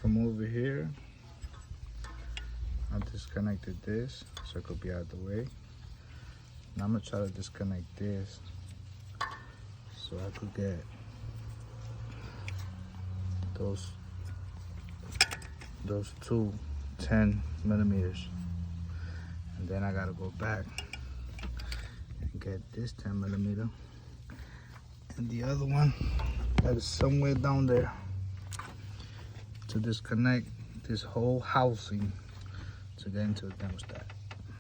from over here, I disconnected this so it could be out of the way. Now I'm gonna try to disconnect this so I could get those two 10 millimeters, and then I gotta go back and get this 10 millimeter and the other one that is somewhere down there to disconnect this whole housing to get into the thermostat.